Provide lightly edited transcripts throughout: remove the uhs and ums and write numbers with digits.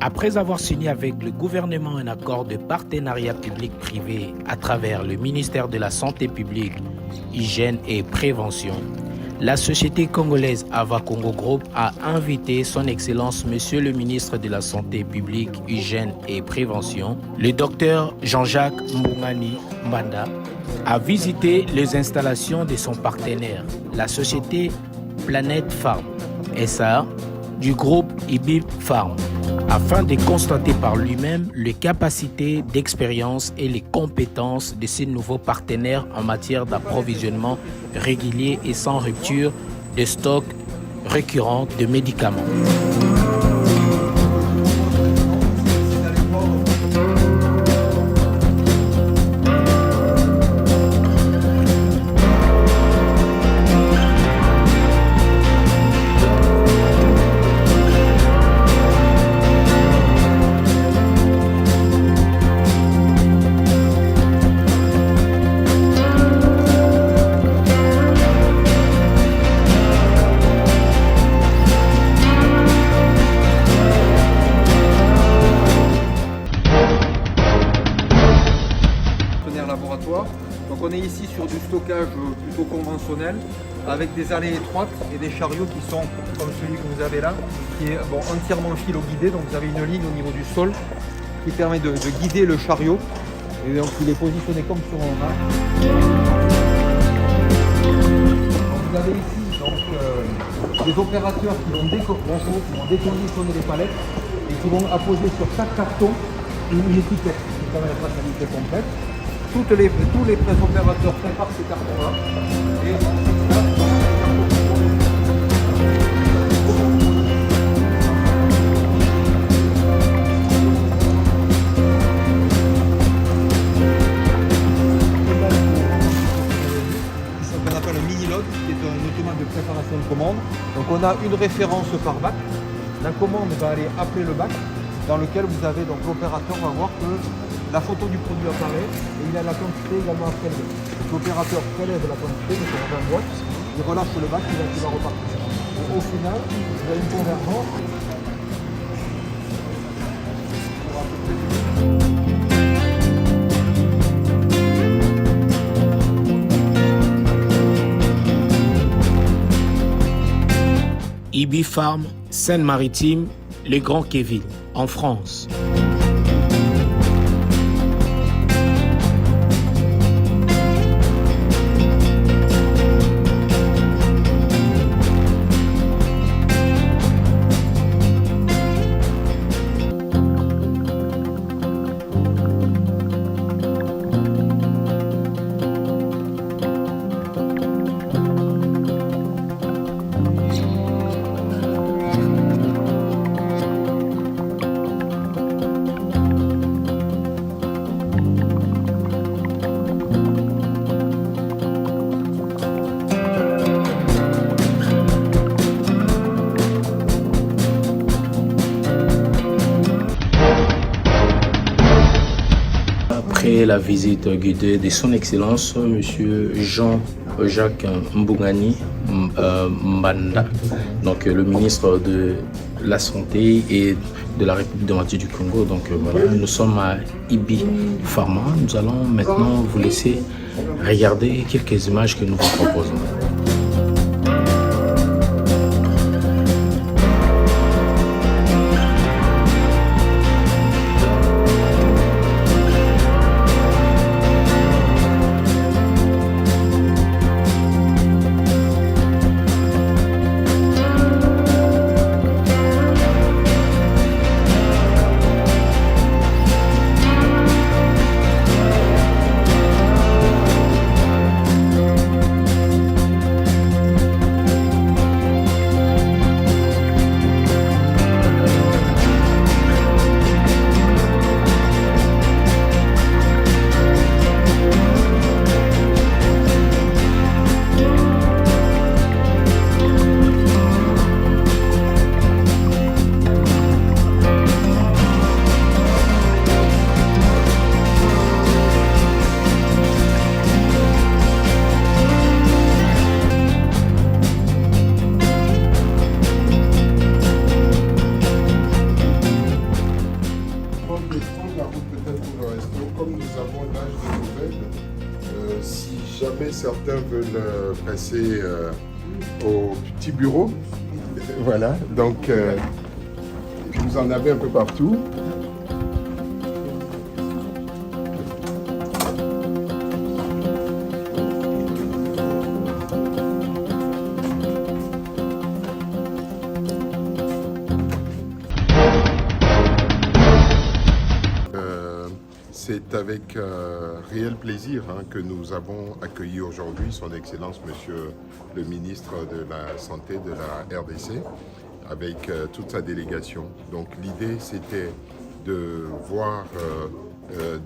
Après avoir signé avec le gouvernement un accord de partenariat public-privé à travers le ministère de la Santé publique, Hygiène et Prévention, la société congolaise Ava Congo Group a invité son Excellence Monsieur le ministre de la Santé publique, Hygiène et Prévention, le docteur Jean-Jacques Mbungani Mbanda, à visiter les installations de son partenaire, la société Planète Farm SA du groupe IBI Farm, afin de constater par lui-même les capacités d'expérience et les compétences de ces nouveaux partenaires en matière d'approvisionnement régulier et sans rupture de stock récurrent de médicaments. Laboratoire. Donc on est ici sur du stockage plutôt conventionnel avec des allées étroites et des chariots qui sont comme celui que vous avez là, qui est entièrement philo-guidé. Donc vous avez une ligne au niveau du sol qui permet de guider le chariot, et donc il est positionné comme sur un rack. Vous avez ici donc, des opérateurs qui vont déconditionner les palettes et qui vont apposer sur chaque carton une étiquette qui permet la traçabilité complète. Tous les pré-opérateurs préparent ces cartons-là. Ce qu'on appelle un mini-log, qui est un automate de préparation de commande. Donc on a une référence par bac. La commande va aller appeler le bac, dans lequel vous avez donc l'opérateur va voir que la photo du produit apparaît et il a la quantité également à prélever. L'opérateur prélève la quantité de son boîte, il relâche le bac, il va repartir. Au final, vous avez une convergence. IBI Farm, Seine-Maritime, Les Grands Kevin, en France. Après la visite guidée de son Excellence, M. Jean-Jacques Mbungani Mbanda, donc le ministre de la Santé et de la République démocratique du Congo. Donc voilà, nous sommes à IBI Pharma. Nous allons maintenant vous laisser regarder quelques images que nous vous proposons. jamais certains veulent passer au petit bureau. Voilà, donc vous en avez un peu partout. C'est avec réel plaisir que nous avons accueilli aujourd'hui son Excellence Monsieur le ministre de la Santé de la RDC avec toute sa délégation. Donc l'idée c'était de voir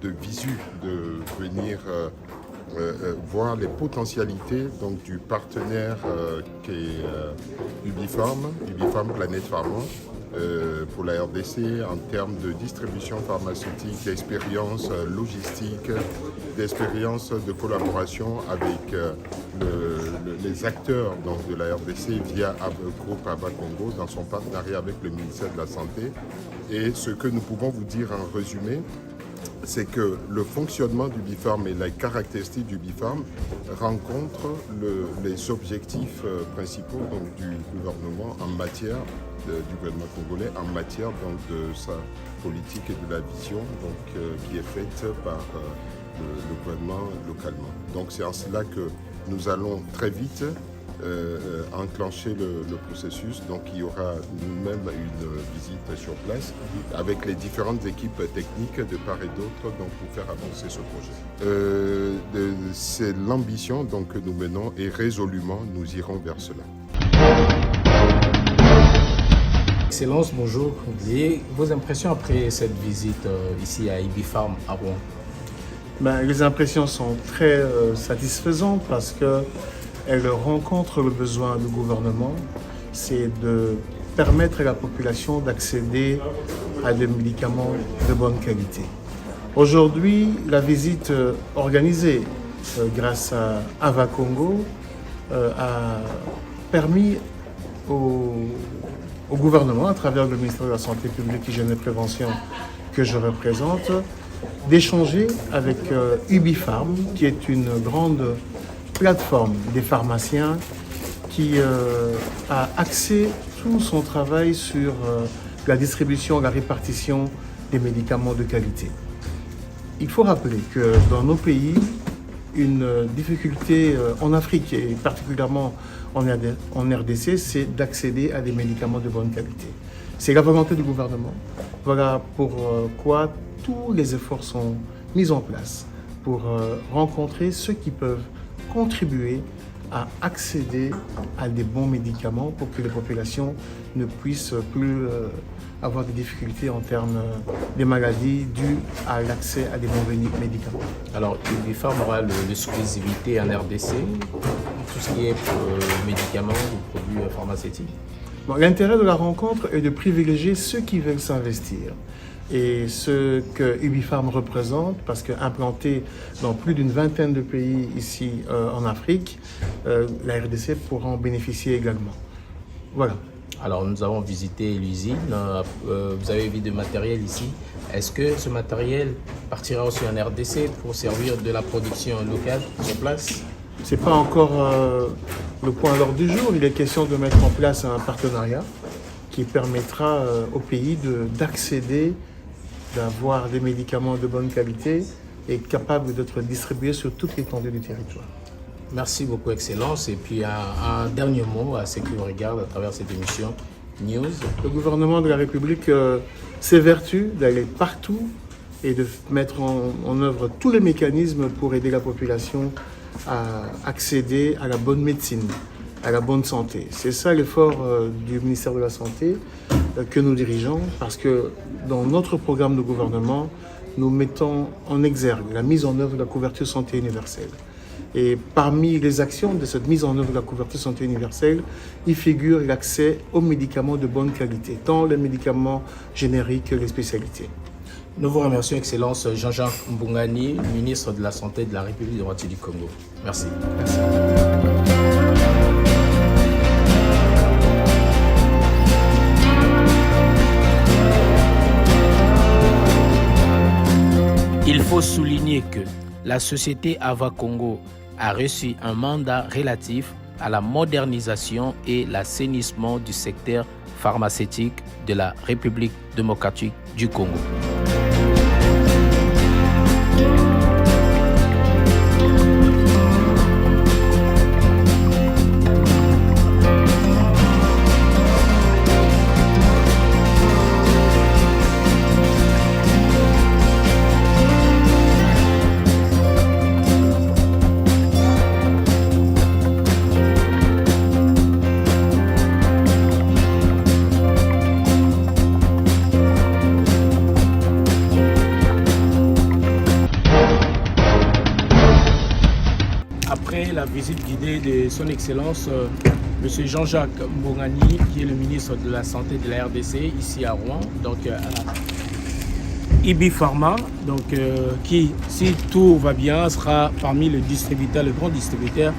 de visu, de venir voir les potentialités donc, du partenaire qui est Ubifarm Planète Pharma. Pour la RDC en termes de distribution pharmaceutique, d'expérience logistique, d'expérience de collaboration avec les acteurs donc, de la RDC via Groupe Ava Congo dans son partenariat avec le ministère de la Santé. Et ce que nous pouvons vous dire en résumé, c'est que le fonctionnement du Ubifarm et les caractéristiques du Ubifarm rencontrent les objectifs principaux donc, du gouvernement en matière du gouvernement congolais en matière donc, de sa politique et de la vision donc, qui est faite par le gouvernement localement. Donc c'est en cela que nous allons très vite enclencher le processus. Donc il y aura même une visite sur place avec les différentes équipes techniques de part et d'autre donc, pour faire avancer ce projet. C'est l'ambition donc, que nous menons et résolument nous irons vers cela. Excellence, bonjour. Et vos impressions après cette visite ici à Ubifarm à Rouen? Les impressions sont très satisfaisantes parce qu'elles rencontrent le besoin du gouvernement, c'est de permettre à la population d'accéder à des médicaments de bonne qualité. Aujourd'hui, la visite organisée grâce à Ava Congo a permis au gouvernement, à travers le ministère de la Santé publique, Hygiène et Prévention que je représente, d'échanger avec Ubifarm, qui est une grande plateforme des pharmaciens qui a axé tout son travail sur la distribution, la répartition des médicaments de qualité. Il faut rappeler que dans nos pays, une difficulté en Afrique et particulièrement en RDC, c'est d'accéder à des médicaments de bonne qualité. C'est la volonté du gouvernement. Voilà pourquoi tous les efforts sont mis en place pour rencontrer ceux qui peuvent contribuer à accéder à des bons médicaments pour que les populations ne puissent plus avoir des difficultés en termes des maladies dues à l'accès à des bons médicaments. Alors, Ubifarm aura l'exclusivité en RDC, tout ce qui est médicaments ou produits pharmaceutiques. L'intérêt de la rencontre est de privilégier ceux qui veulent s'investir. Et ce que Ubifarm représente, parce qu'implanté dans plus d'une vingtaine de pays ici en Afrique, la RDC pourra en bénéficier également. Voilà. Alors nous avons visité l'usine, vous avez vu du matériel ici. Est-ce que ce matériel partira aussi en RDC pour servir de la production locale sur place? Ce n'est pas encore le point à l'ordre du jour. Il est question de mettre en place un partenariat qui permettra au pays d'accéder, d'avoir des médicaments de bonne qualité et capables d'être distribués sur toute l'étendue du territoire. Merci beaucoup, Excellence. Et puis un dernier mot à ceux qui vous regardent à travers cette émission News. Le gouvernement de la République s'évertue d'aller partout et de mettre en œuvre tous les mécanismes pour aider la population à accéder à la bonne médecine, à la bonne santé. C'est ça l'effort du ministère de la Santé que nous dirigeons, parce que dans notre programme de gouvernement, nous mettons en exergue la mise en œuvre de la couverture santé universelle. Et parmi les actions de cette mise en œuvre de la couverture santé universelle, il figure l'accès aux médicaments de bonne qualité, tant les médicaments génériques que les spécialités. Nous vous remercions, Excellence Jean-Jacques Mbungani, ministre de la Santé de la République démocratique du Congo. Merci. Merci. Il faut souligner que la société Ava Congo a reçu un mandat relatif à la modernisation et l'assainissement du secteur pharmaceutique de la République démocratique du Congo. Après la visite guidée de son Excellence M. Jean-Jacques Mbongani, qui est le ministre de la Santé de la RDC ici à Rouen, donc à IBI Pharma, donc, qui, si tout va bien, sera parmi les distributeurs, le grand distributeur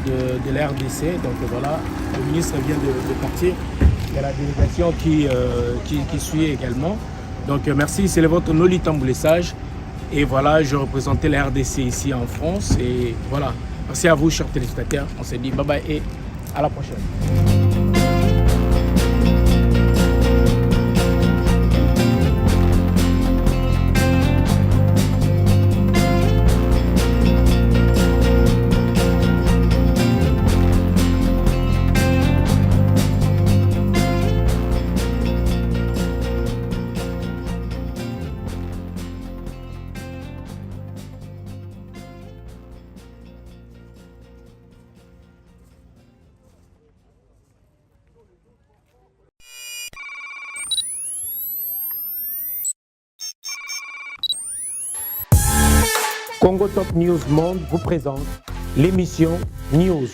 de la RDC. Donc voilà, le ministre vient de partir. Il y a la délégation qui suit également. Donc merci, c'est votre Noli Tamboulé Sage. Et voilà, je représentais la RDC ici en France. Et voilà, merci à vous, chers téléspectateurs. On se dit bye bye et à la prochaine. Congo Top News Monde vous présente l'émission News,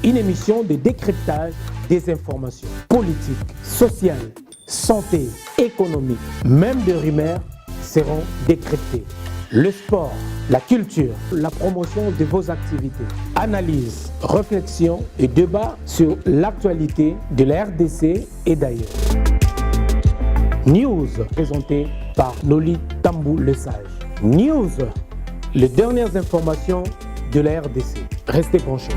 une émission de décryptage des informations politiques, sociales, santé, économique, même de rumeurs seront décryptées. Le sport, la culture, la promotion de vos activités, analyse, réflexion et débat sur l'actualité de la RDC et d'ailleurs. News présenté par Noli Tamboulé Sage. News, les dernières informations de la RDC. Restez branchés.